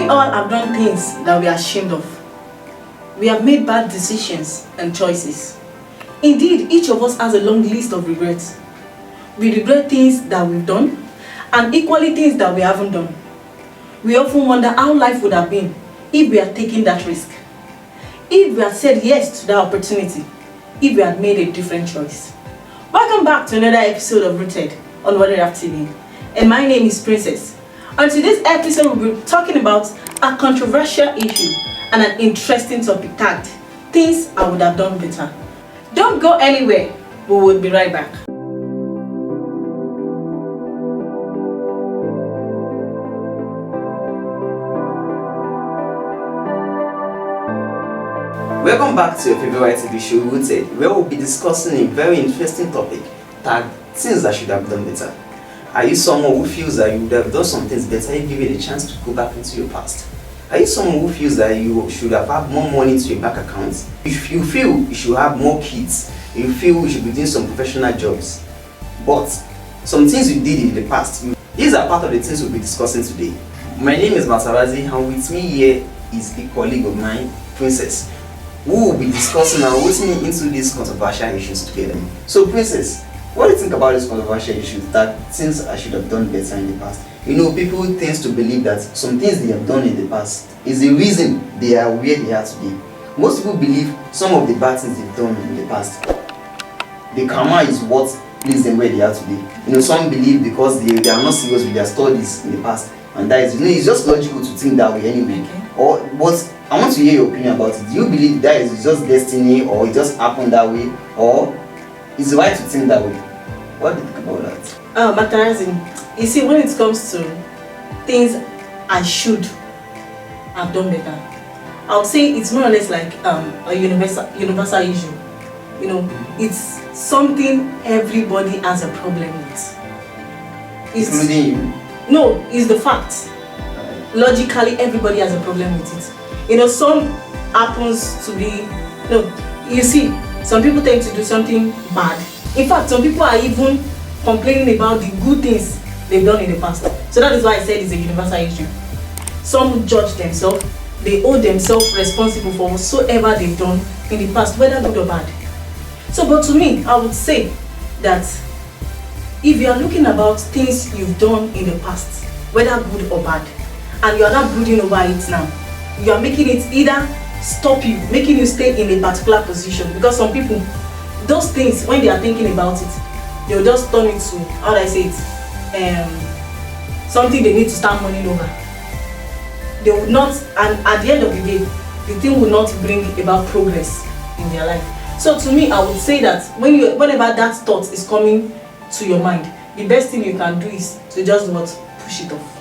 We all have done things that we are ashamed of. We have made bad decisions and choices. Indeed, each of us has a long list of regrets. We regret things that we've done and equally things that we haven't done. We often wonder how life would have been if we had taken that risk, if we had said yes to that opportunity, if we had made a different choice. Welcome back to another episode of Rooted on Ordinarily TV. And my name is Princess. On today's episode, we'll be talking about a controversial issue and an interesting topic tagged Things I Would Have Done Better. Don't go anywhere, we will be right back. Welcome back to your favorite TV show, Rooted, where we'll be discussing a very interesting topic tagged Things I Should Have Done Better. Are you someone who feels that you would have done some things better if given a chance to go back into your past? Are you someone who feels that you should have had more money into your bank account? If you feel you should have more kids, you feel you should be doing some professional jobs, but some things you did in the past, these are part of the things we'll be discussing today. My name is Matarazi, and with me here is a colleague of mine, Princess, who will be discussing and listening into these controversial issues together. So, Princess, what do you think about this controversial issue that things I should have done better in the past? You know, people tend to believe that some things they have done in the past is the reason they are where they are today. Most people believe some of the bad things they've done in the past, the karma is what leads them where they are today. You know, some believe because they are not serious with their studies in the past, and that is, you know, it's just logical to think that way anyway. Okay. But I want to hear your opinion about it. Do you believe that is just destiny, or it just happened that way, or is it right to think that way? What do you think about that? Matarazi, you see, when it comes to things I should have done better, I would say it's more or less like a universal issue. You know, it's something everybody has a problem with. Including you? No, it's the fact. Logically, everybody has a problem with it. You know, some happens to be, no, you see, some people tend to do something bad. In fact, some people are even complaining about the good things they've done in the past. So that is why I said it's a universal issue. Some judge themselves, they hold themselves responsible for whatsoever they've done in the past, whether good or bad. So, but to me, I would say that if you are looking about things you've done in the past, whether good or bad, and you are not brooding over it now, you are making it either stop you, making you stay in a particular position. Because some people, those things, when they are thinking about it, they'll just turn it to, how do I say it, something they need to start mulling over. They will not, and at the end of the day, the thing will not bring about progress in their life. So to me, I would say that whenever that thought is coming to your mind, the best thing you can do is to just push it off.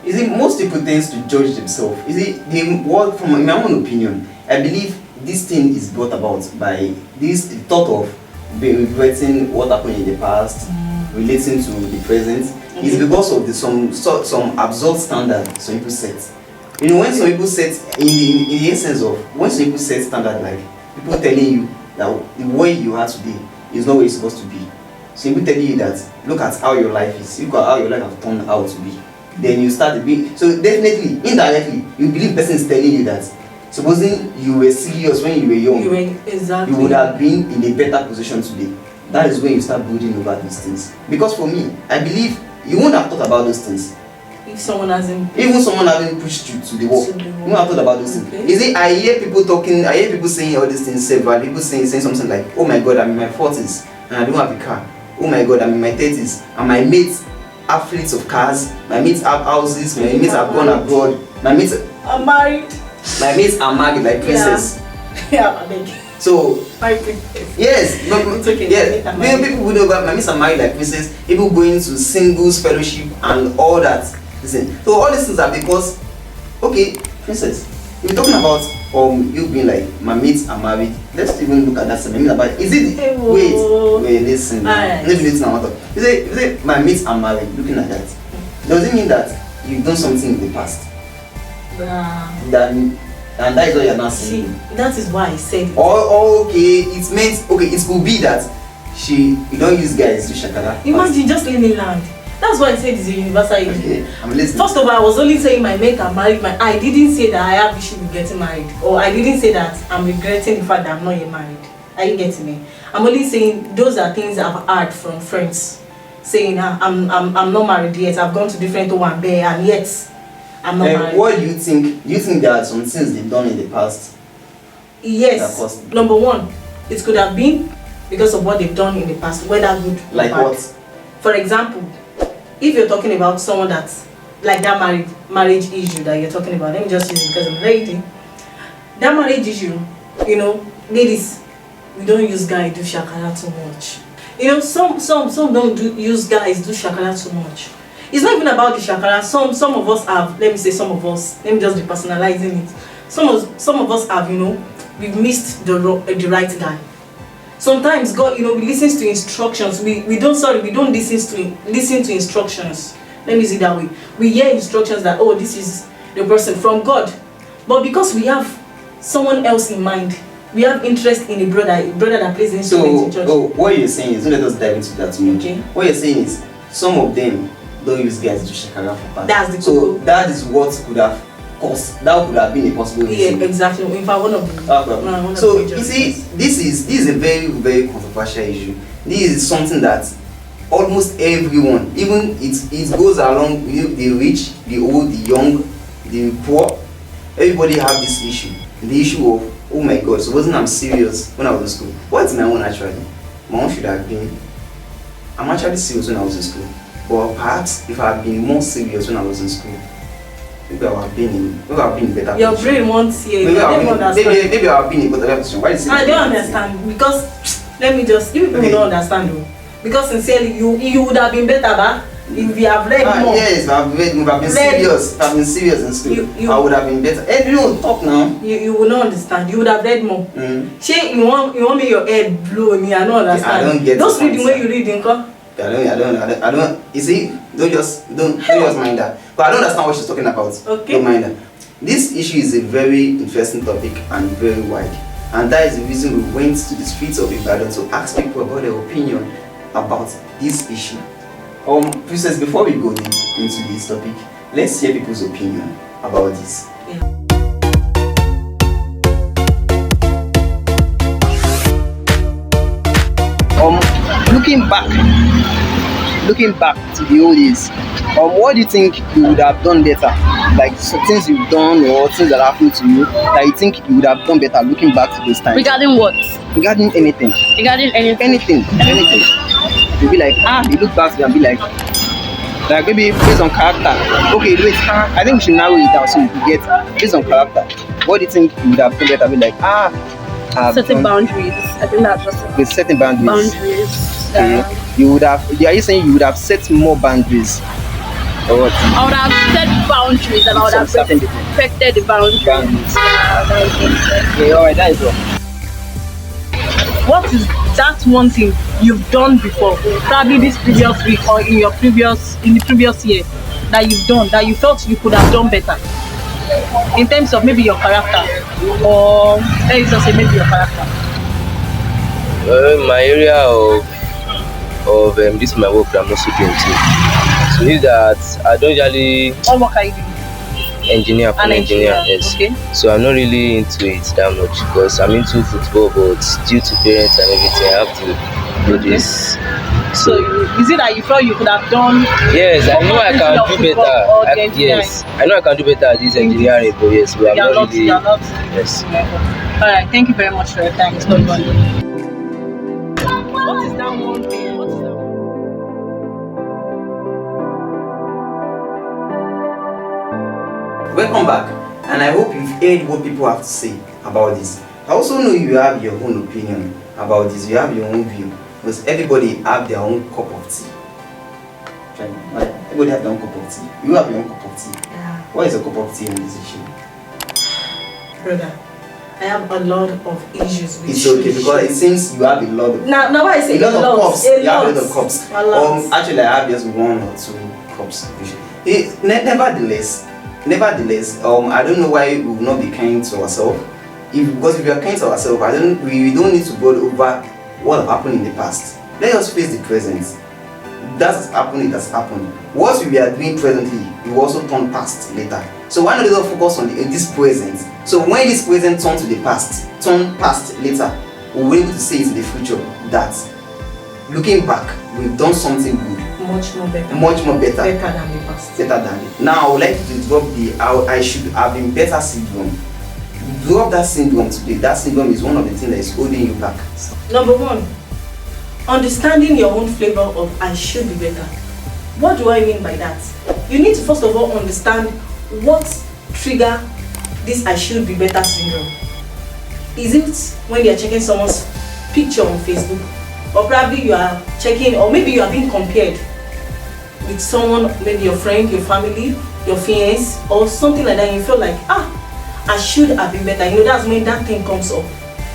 Is it most people tend to judge themselves? Is it the word, from my own opinion, I believe this thing is brought about by this thought of regretting what happened in the past, relating to the present. Okay. Is because of some absurd standard some people set. You know, when some people set in the essence of when some people set standard, like people telling you that the way you are today is not where you're supposed to be. So people telling you that look at how your life is, look at how your life has turned out to be. Then you start to be, so definitely, indirectly, you believe person is telling you that supposing you were serious when you were young, you would have been in a better position today. That is when you start brooding over these things. Because for me, I believe you wouldn't have thought about those things. If someone hasn't, even someone hasn't pushed you to the wall, you wouldn't have thought about those things. Is it? I hear people talking, I hear people saying all these things several. People saying something like, oh my God, I'm in my 40s and I don't have a car. Oh my God, I'm in my 30s and my mates have fleets of cars, my mates have houses, my mates have gone abroad, my mates are married. My mates are married like Princess. Yeah, I beg. So, yes, but it's okay. Yeah, many people would know about my mates are married like Princess, people going to singles fellowship and all that. Listen, so all these things are because, okay, Princess, we're talking about you being like my mates are married. Let's even look at that same. Is it wait, listen. Let me listen now. Is it my mates are married? Looking at that, does it mean that you've done something in the past? And that is what you're not saying. See, that is why I said it. Okay, it meant, okay, it could be that you don't use guys to shakara. Imagine just let me land. That's why I said it's a universal issue. Okay, I'm listening. First of all, I was only saying my mate are married. I didn't say that I have issue with getting married, or I didn't say that I'm regretting the fact that I'm not yet married. Are you getting me? I'm only saying those are things I've heard from friends saying I'm not married yet. I've gone to different home and bear, and yet I'm not married. What do you think? Do you think there are some things they've done in the past? Yes. Number one, it could have been because of what they've done in the past, whether good or like bad. What? For example, if you're talking about someone that's like that marriage issue that you're talking about, let me just use it because I'm a lady. That marriage issue, you know, ladies, we don't use guys do shakara too much. You know, some don't use guys do shakara too much. It's not even about the shakara. Some of us have, let me say some of us, let me just be personalizing it. Some of us have, you know, we've missed the right guy. Sometimes God, you know, we listen to instructions. We don't listen to instructions. Let me see that way. We hear instructions that, oh, this is the person from God. But because we have someone else in mind, we have interest in a brother that plays the instrument in church. So what you're saying is, don't let us dive into that too much. Okay. What you're saying is, some of them don't use guys to shakara for party. That's the so that is what could have caused. That would have been a possible reason. Yeah, exactly. In fact, one of them. So you see, this is a very, very controversial issue. This is something that almost everyone, even it goes along with the rich, the old, the young, the poor. Everybody have this issue. The issue of, oh my God, so wasn't I'm serious when I was in school? What's my own actually? My own should have been, I'm actually serious when I was in school. But perhaps if I had been more serious when I was in school, maybe I would have been in better Your position. brain wants here. Maybe I would have been in better position. Why is it? I don't understand because let me just you people don't understand though. Because sincerely you would have been better back if you have read more. Yes, I've been serious. I've been serious in school. I would have been better. Hey, you don't talk now. You will not understand. You would have read more. Shey you want me your head blow me? I don't understand. I don't get. Just read the way you read in come. I don't. You see, don't just mind that. But I don't understand what she's talking about. Okay. Don't mind that. This issue is a very interesting topic and very wide, and that is the reason we went to the streets of Ibadan to ask people about their opinion about this issue. Princess, before we go deep into this topic, let's hear people's opinion about this. Yeah. Looking back to the old days, what do you think you would have done better? Like some things you've done or things that happened to you that you think you would have done better looking back to those times? Regarding what? Regarding anything. Regarding anything. Anything. You'll be like, you look back to it and be like maybe based on character. Okay, wait, I think we should narrow it down so you can get based on character. What do you think you would have done better? Be like, setting boundaries. I think that's just it. With setting boundaries. Okay. You would have. Are you saying you would have set more boundaries? Or what? I would have set boundaries and I would have respected the boundaries. Okay, alright, that is all. What is that one thing you've done before, probably this previous week or in the previous year, that you've done that you felt you could have done better in terms of maybe your character, or let us just say maybe your character? My area of this my work that I'm also doing too. So is that I don't usually. What work are you doing? Engineer, yes. Okay. So I'm not really into it that much because I'm into football, but due to parents and everything, I have to do this. So is it that you felt you could have done? Yes, I know I can do better. Yes, I know I can do better at this engineering, but yes, we are not really. Yes. All right. Thank you very much for your time. It's not fun. What is that one thing? What is that one? Welcome back, and I hope you've heard what people have to say about this. I also know you have your own opinion about this. You have your own view, because everybody have their own cup of tea. Everybody have their own cup of tea. You have your own cup of tea. Yeah. What is a cup of tea in this issue? Brother, I have a lot of issues with it's okay because it seems you have a lot of. Now why I say a lot of cups. You have a lot of cups. Actually, I have just one or two cups. Nevertheless, I don't know why we will not be kind to ourselves. Because if we are kind to ourselves, we don't need to go over what happened in the past. Let us face the present. That has happened, it has happened. What we are doing presently, we will also turn past later. So why not focus on this present? So when this present turn to the past, turn past later, we'll be able to say in the future that looking back, we've done something good. Much more better. Much more better. Better than the past. Better than it. Now I would like to drop the I should have been better syndrome. Drop that syndrome today. That syndrome is one of the things that is holding you back. Number one, understanding your own flavor of I should be better. What do I mean by that? You need to first of all understand what trigger this I should be better syndrome. Is it when you are checking someone's picture on Facebook, or probably you are checking, or maybe you are being compared with someone, maybe your friend, your family, your fiance, or something like that, and you feel like, I should have been better. You know, that's when that thing comes up.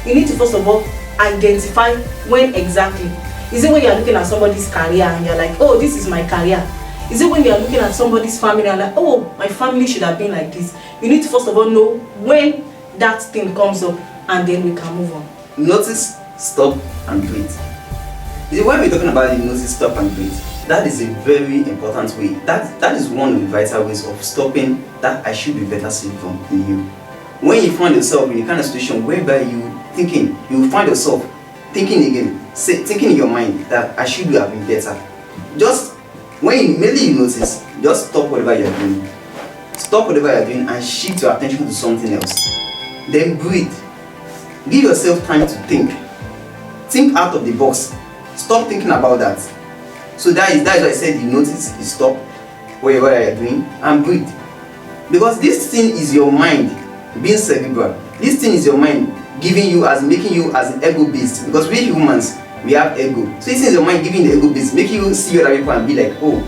You need to first of all identify when exactly. Is it when you are looking at somebody's career and you're like, oh, this is my career? Is it when you are looking at somebody's family and like, oh, my family should have been like this? You need to first of all know when that thing comes up, and then we can move on. Notice, stop, and breathe. When we're talking about the notice, stop, and breathe, that is a very important way. That is one of the vital ways of stopping that I should be better syndrome in you. When you find yourself in a kind of situation whereby you find yourself thinking again, thinking in your mind that I should have been better. Just when immediately you notice, just stop whatever you're doing. Stop whatever you're doing and shift your attention to something else. Then breathe. Give yourself time to think. Think out of the box. Stop thinking about that. So that is why I said you notice, you stop whatever you're doing and breathe. Because this thing is your mind being cerebral. This thing is your mind making you as an ego based. Because we humans, we have ego. So this is your mind giving the ego based, making you see other people and be like, oh,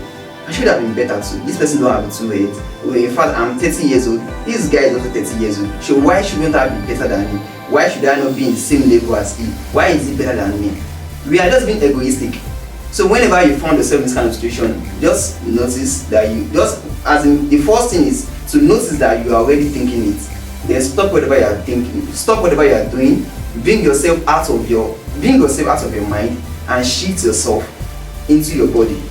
I should have been better too. This person don't have two heads. Oh, in fact, I'm 30 years old. This guy is also 30 years old. So why shouldn't I be better than him? Why should I not be in the same level as he? Why is he better than me? We are just being egoistic. So whenever you find yourself in this kind of situation, just notice that the first thing is to notice that you are already thinking it. Then stop whatever you are thinking, stop whatever you are doing, bring yourself out of your mind and shift yourself into your body.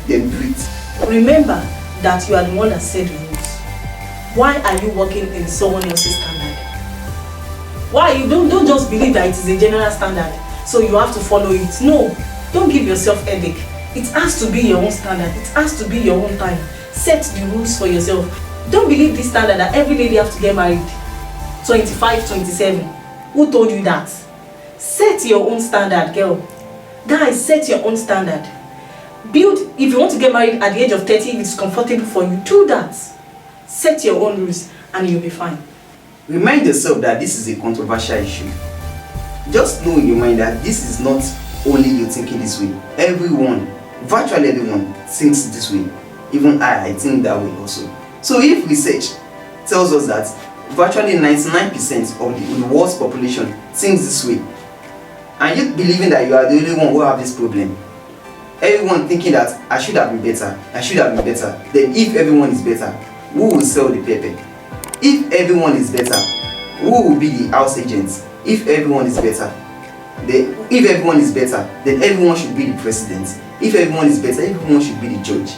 Then breathe. Remember that you are the one that set the rules. Why are you working in someone else's standard? Why you don't just believe that it is a general standard, so you have to follow it. No, don't give yourself headache. It has to be your own standard. It has to be your own time. Set the rules for yourself. Don't believe this standard that every lady have to get married 25, 27. Who told you that? Set your own standard, girl. Guys, set your own standard. Build, if you want to get married at the age of 30, if it's comfortable for you, do that. Set your own rules and you'll be fine. Remind yourself that this is a controversial issue. Just know in your mind that this is not only you thinking this way. Everyone, virtually everyone, thinks this way. Even I think that way also. So if research tells us that virtually 99% of the world's population thinks this way, and you believing that you are the only one who have this problem, everyone thinking that I should have been better, I should have been better, then if everyone is better, who will sell the pepper? If everyone is better, who will be the house agents? If everyone is better, then everyone should be the president. If everyone is better, everyone should be the judge.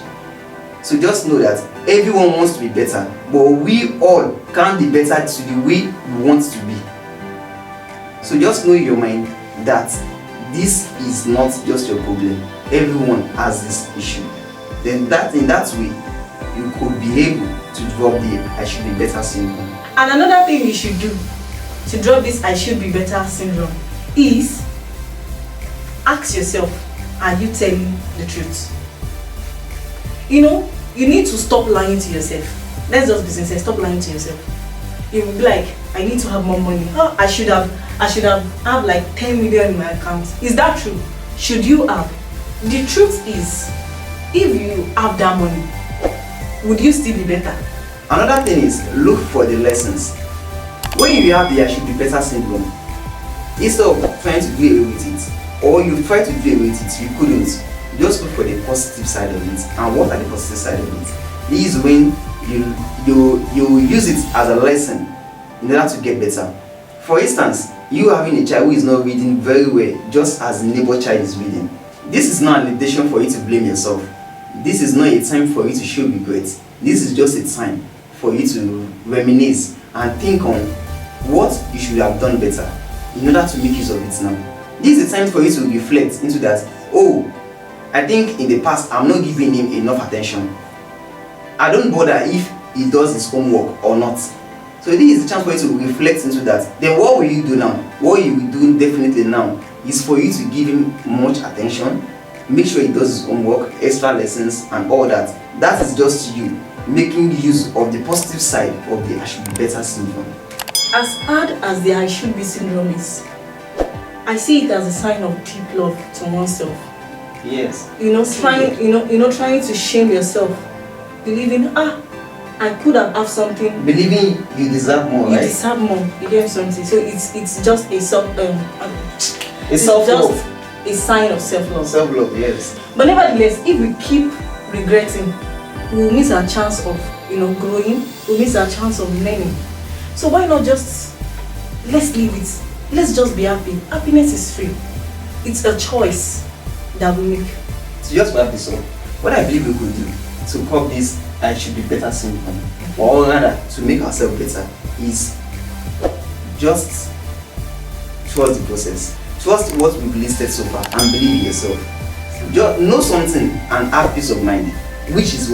So just know that everyone wants to be better, but we all can't be better to the way we want to be. So just know in your mind that this is not just your problem. Everyone has this issue. Then in that way, you could be able to drop the I should be better syndrome. And another thing you should do to drop this I should be better syndrome is ask yourself, are you telling the truth? You know, you need to stop lying to yourself. Let's just be sincere, stop lying to yourself. You will be like, I need to have more money. Oh, I should have like 10 million in my account. Is that true? Should you have? The truth is, if you have that money, would you still be better? Another thing is, look for the lessons. When you have the I should be better syndrome, instead of trying to do away with it, or you try to do away with it, you couldn't. Just look for the positive side of it. And what are the positive side of it? This is when you use it as a lesson in order to get better. For instance, you having a child who is not reading very well, just as the neighbor child is reading. This is not an invitation for you to blame yourself. This is not a time for you to show regret. This is just a time for you to reminisce and think on what you should have done better in order to make use of it now. This is a time for you to reflect into that. Oh, I think in the past I'm not giving him enough attention. I don't bother if he does his homework or not. So this is a chance for you to reflect into that. Then what will you do now? What you will do definitely now is for you to give him much attention, make sure he does his homework, extra lessons and all that. That is just you making use of the positive side of the I should be better syndrome. As hard as the I should be syndrome is, I see it as a sign of deep love to oneself. Yes. Trying to shame yourself, believing I could have something. Believing you deserve more, You right? deserve more. You get something. So it's just a self-love. A sign of self-love. Self-love, yes. But nevertheless, if we keep regretting, we'll miss our chance of growing. We'll miss our chance of learning. So why not just let's leave it? Let's just be happy. Happiness is free. It's a choice that we make. So just wrap this up. What I believe we could do to curb this I should be better syndrome, or rather to make ourselves better, is just trust the process. Trust what we've listed so far and believe in yourself. Just know something and have peace of mind. Which is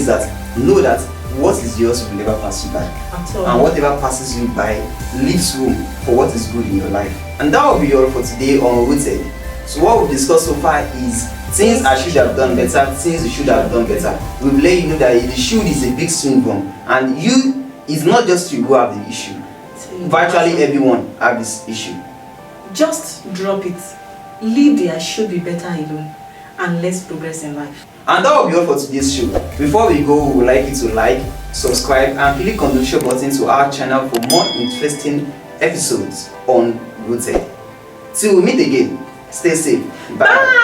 that know that what is yours will never pass you by. And whatever passes you by leaves room for what is good in your life. And that will be all for today on Rooted. So what we've discussed so far is things I should have done better, things you should have done better. We've let you know that the should is a big syndrome, and it's not just you who have the issue. Virtually everyone have this issue. Just drop it. Leave the I should be better alone, and let's progress in life. And that will be all for today's show. Before we go, we would like you to like, subscribe and click on the show button to our channel for more interesting episodes on Rooted. Till we meet again, stay safe. Bye.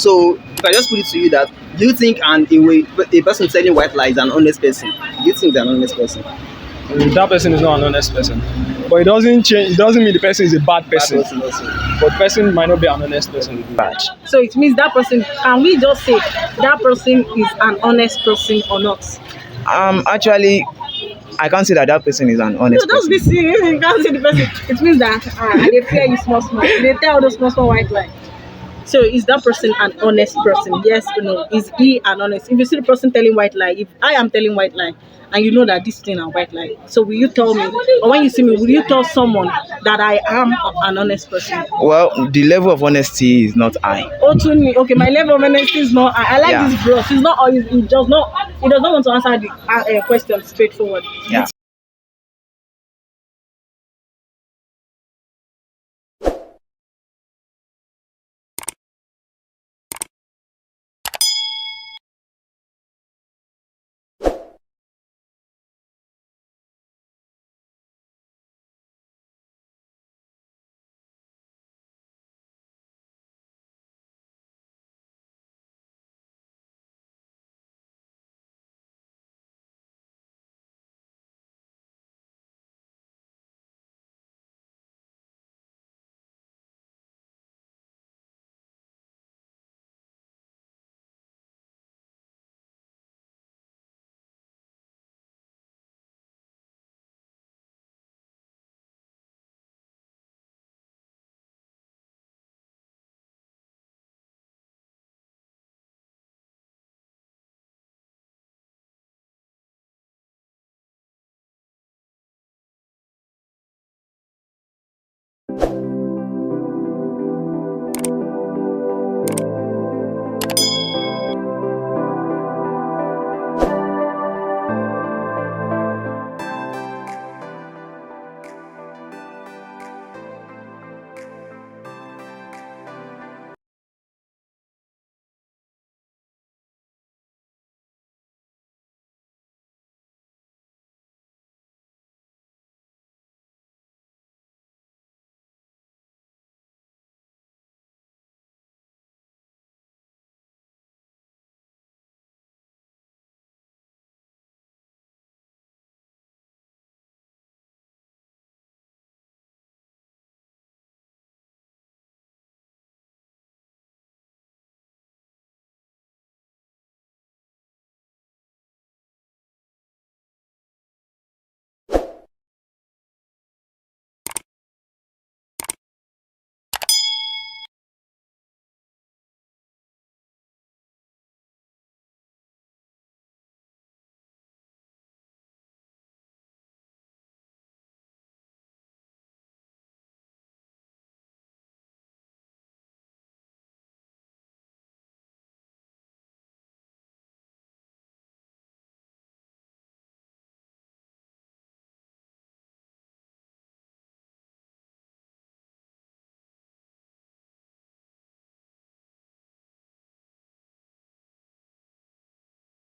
So if I just put it to you that, do you think a person telling white lie is an honest person? Do you think they're an honest person? That person is not an honest person. But it doesn't change. It doesn't mean the person is a bad person. Bad person also. But the person might not be an honest person. Bad. So it means that person, can we just say that person is an honest person or not? Actually, I can't say that person is an honest No, person. that's the you can't say the person. It means that they fear you small. They tell those small white lie. So is that person an honest person? Yes or no? Is he an honest? If you see the person telling white lie, if I am telling white lie, and you know that this thing is white lie, so will you tell me, or when you see me, will you tell someone that I am an honest person? Well, the level of honesty is not high. Oh, to me, okay, my level of honesty is not. I like this bro. He's not. He does not want to answer the question straightforward. Yeah.